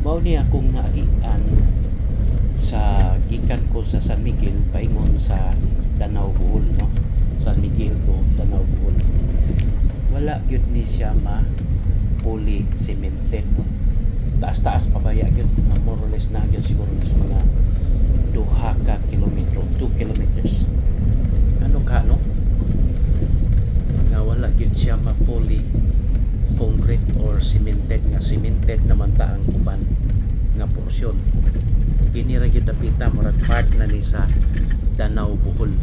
Mao ni akong naagian sa gikan ko sa San Miguel paingon sa Danau Bohol, no? San Miguel to Danau Bohol. Wala gyud ni siya fully cemented, no? Taas-taas pa baya gyud, na more or less na gyud siguro mas mga 2 ka kilometro, 2 kilometers. Ano ka, no? Nga wala gyud siya fully concrete or cemented, nga cemented naman ta ang uban nga porsyon. Ginira gyud dapita murag part na ni sa Danau Bohol.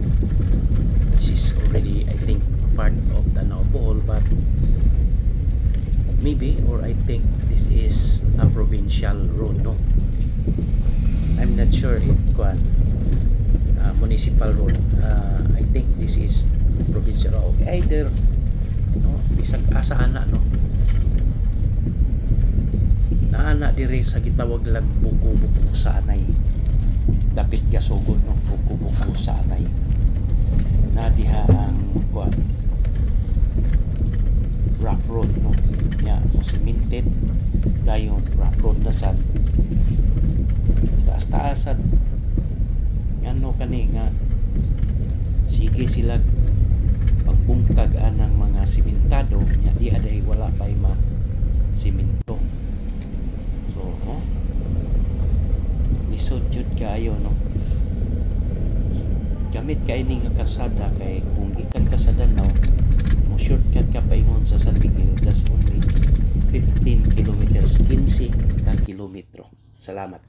This is already, I think, part of Danau Bohol, but maybe, or I think this is a provincial road, no? I'm not sure if municipal road. I think this is provincial road. Either, no, bisag asa ana, no? Naana dire sa gitawag lang buko-buko sa anay. Dapit gasugod, no? Buko-buko sa anay. Na diha ang rough road, no? Ya, cemented dayon rough road na sad. Taas-taasan. Ngano kani nga sige sila pagbungkag anang mga simentado nya di aday wala pay simento. So, lisod jud kayo, no? Gamit kay ni nga kasada kay kung gikan ka sa Danau mo shortcut ka paingon sa San Miguel, just only 15 kilometers, 15 ka kilometro. Salamat.